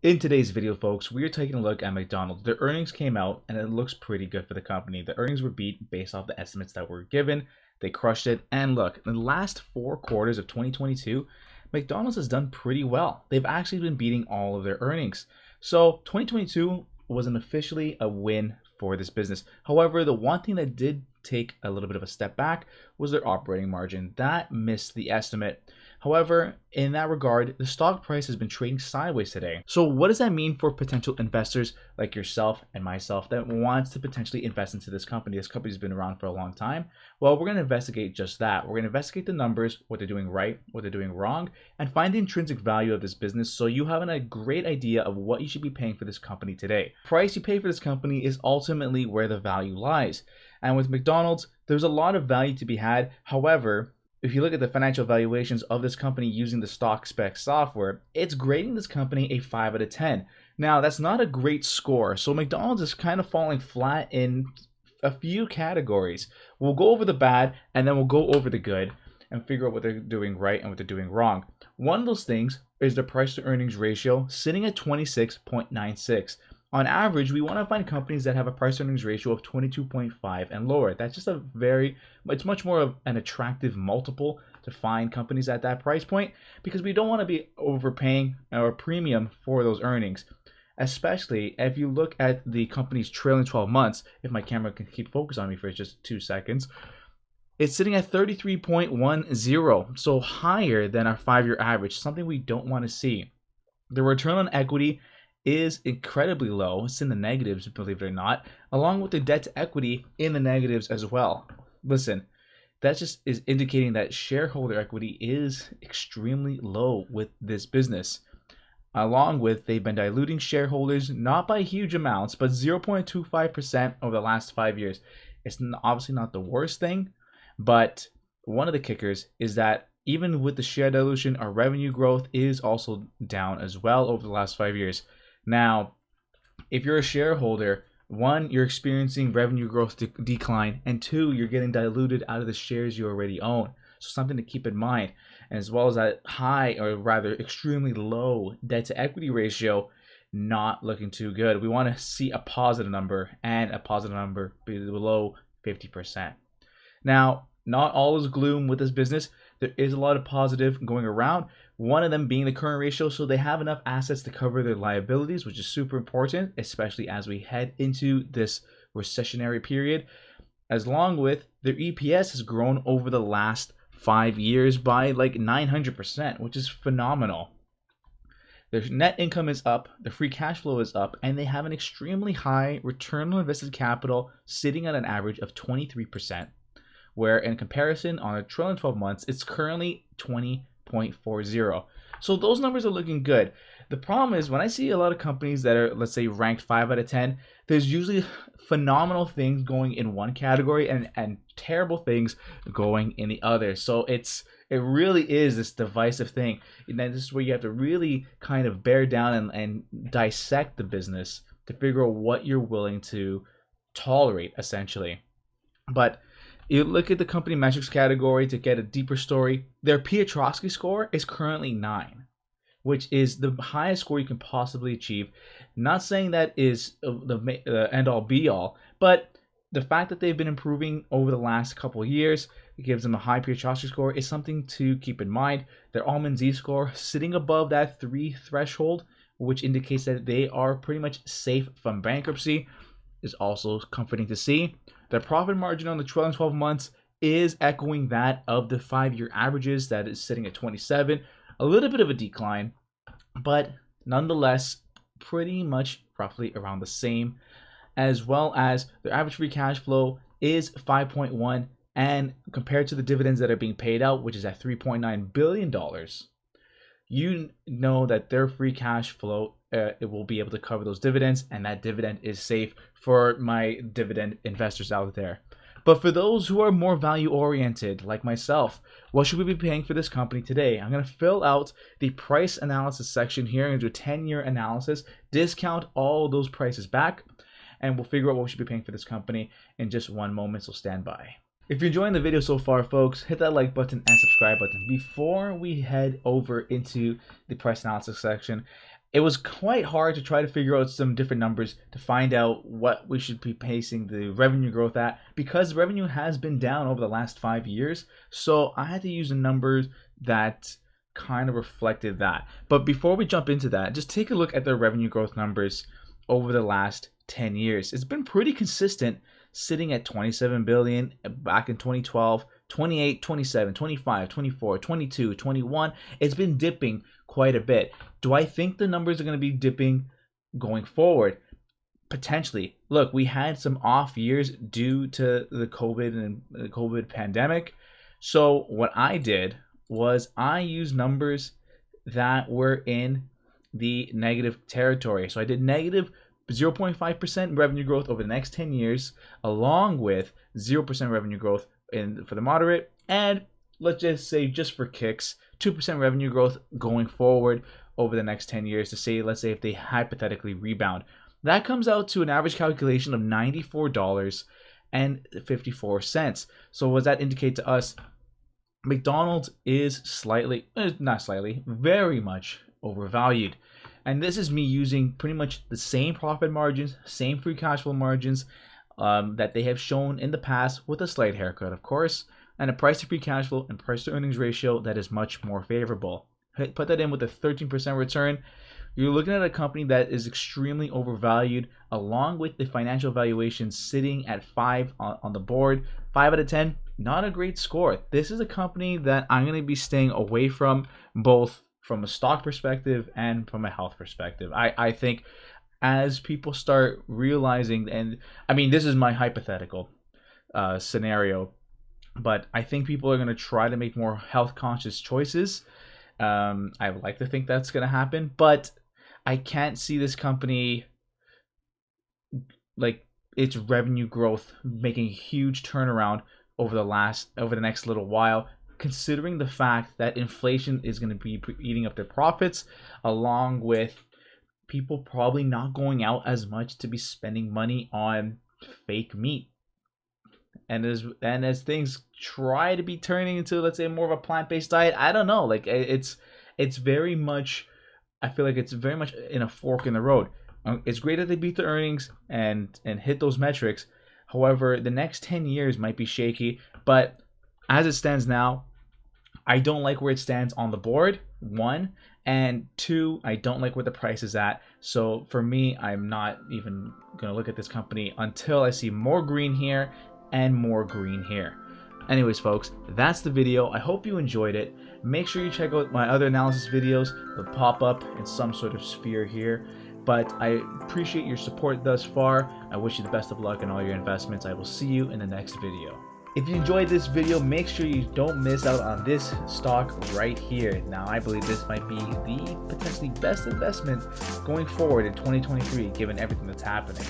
In today's video, folks, we are taking a look at McDonald's. Their earnings came out and it looks pretty good for the company. The earnings were beat based off the estimates that were given. They crushed it. And look, in the last 4 quarters of 2022, McDonald's has done pretty well. They've actually been beating all of their earnings. So 2022 wasn't officially a win for this business. However, the one thing that did take a little bit of a step back was their operating margin. That missed the estimate. However, in that regard, the stock price has been trading sideways today. So what does that mean for potential investors like yourself and myself that wants to potentially invest into this company? This company's been around for a long time. Well, we're going to investigate just that. We're going to investigate the numbers, what they're doing right, what they're doing wrong, and find the intrinsic value of this business so you have a great idea of what you should be paying for this company today. The price you pay for this company is ultimately where the value lies. And with McDonald's, there's a lot of value to be had. However, if you look at the financial valuations of this company using the stock spec software, it's grading this company a 5 out of 10. Now, that's not a great score. So McDonald's is kind of falling flat in a few categories. We'll go over the bad and then we'll go over the good and figure out what they're doing right and what they're doing wrong. One of those things is the price to earnings ratio sitting at 26.96. On average, we want to find companies that have a price earnings ratio of 22.5 and lower. That's just it's much more of an attractive multiple to find companies at that price point because we don't want to be overpaying our premium for those earnings. Especially if you look at the company's trailing 12 months, if my camera can keep focus on me for just 2 seconds, it's sitting at 33.10, so higher than our 5-year average, something we don't want to see. The return on equity is incredibly low. It's in the negatives, believe it or not, along with the debt to equity in the negatives as well. Listen, that just is indicating that shareholder equity is extremely low with this business. Along with, they've been diluting shareholders not by huge amounts, but 0.25% over the last 5 years. It's obviously not the worst thing, but one of the kickers is that even with the share dilution, our revenue growth is also down as well over the last 5 years. Now, if you're a shareholder, 1, you're experiencing revenue growth decline, and 2, you're getting diluted out of the shares you already own. So something to keep in mind. And as well as that high, or rather extremely low debt to equity ratio, not looking too good. We want to see a positive number, and a positive number below 50%. Now, not all is gloom with this business. There is a lot of positive going around. One of them being the current ratio, so they have enough assets to cover their liabilities, which is super important, especially as we head into this recessionary period. As long with their EPS has grown over the last 5 years by like 900%, which is phenomenal. Their net income is up, their free cash flow is up, and they have an extremely high return on invested capital sitting at an average of 23%. Where in comparison on a trailing 12 months, it's currently 20.40. So those numbers are looking good. The problem is when I see a lot of companies that are, let's say, ranked 5 out of 10, there's usually phenomenal things going in one category and terrible things going in the other. So it really is this divisive thing. And then this is where you have to really kind of bear down and dissect the business to figure out what you're willing to tolerate, essentially. But you look at the company metrics category to get a deeper story. Their Piotrowski score is currently 9, which is the highest score you can possibly achieve. Not saying that is the end-all be-all, but the fact that they've been improving over the last couple of years, it gives them a high Piotrowski score, is something to keep in mind. Their Almond Z score sitting above that 3 threshold, which indicates that they are pretty much safe from bankruptcy, is also comforting to see. Their profit margin on the trailing 12 months is echoing that of the 5-year averages, that is sitting at 27. A little bit of a decline, but nonetheless, pretty much roughly around the same. As well as their average free cash flow is 5.1, and compared to the dividends that are being paid out, which is at $3.9 billion, you know that their free cash flow it will be able to cover those dividends, and that dividend is safe for my dividend investors out there. But for those who are more value oriented like myself, what should we be paying for this company today? I'm going to fill out the price analysis section here and do a 10-year analysis, discount all those prices back, and we'll figure out what we should be paying for this company in just one moment, so stand by. If you're enjoying the video so far, folks, hit that like button and subscribe button. Before we head over into the price analysis section, it was quite hard to try to figure out some different numbers to find out what we should be pacing the revenue growth at, because revenue has been down over the last 5 years. So I had to use the numbers that kind of reflected that. But before we jump into that, just take a look at the revenue growth numbers over the last 10 years. It's been pretty consistent, sitting at 27 billion back in 2012, 28, 27, 25, 24, 22, 21. It's been dipping quite a bit. Do I think the numbers are going to be dipping going forward? Potentially. Look, we had some off years due to the COVID pandemic. So what I did was I used numbers that were in the negative territory. So I did negative 0.5% revenue growth over the next 10 years, along with 0% revenue growth for the moderate, and let's just say, just for kicks, 2% revenue growth going forward over the next 10 years to say, let's say if they hypothetically rebound. That comes out to an average calculation of $94.54. So what does that indicate to us? McDonald's is very much overvalued. And this is me using pretty much the same profit margins, same free cash flow margins that they have shown in the past, with a slight haircut, of course, and a price to free cash flow and price to earnings ratio that is much more favorable. Put that in with a 13% return. You're looking at a company that is extremely overvalued, along with the financial valuation sitting at 5 on the board. 5 out of 10, not a great score. This is a company that I'm going to be staying away from, both from a stock perspective and from a health perspective. I think as people start realizing, and I mean, this is my hypothetical scenario, but I think people are going to try to make more health conscious choices. I would like to think that's going to happen, but I can't see this company, like, its revenue growth making a huge turnaround over the next little while, considering the fact that inflation is going to be eating up their profits, along with people probably not going out as much to be spending money on fake meat. And as things try to be turning into, let's say, more of a plant-based diet, I don't know, like, it's very much, I feel like it's very much in a fork in the road. It's great that they beat the earnings and hit those metrics. However, the next 10 years might be shaky. But as it stands now, I don't like where it stands on the board, 1. And 2, I don't like where the price is at. So for me, I'm not even going to look at this company until I see more green here and more green here. Anyways, folks, that's the video. I hope you enjoyed it. Make sure you check out my other analysis videos. They'll pop up in some sort of sphere here. But I appreciate your support thus far. I wish you the best of luck in all your investments. I will see you in the next video. If you enjoyed this video, make sure you don't miss out on this stock right here. Now, I believe this might be the potentially best investment going forward in 2023, given everything that's happening.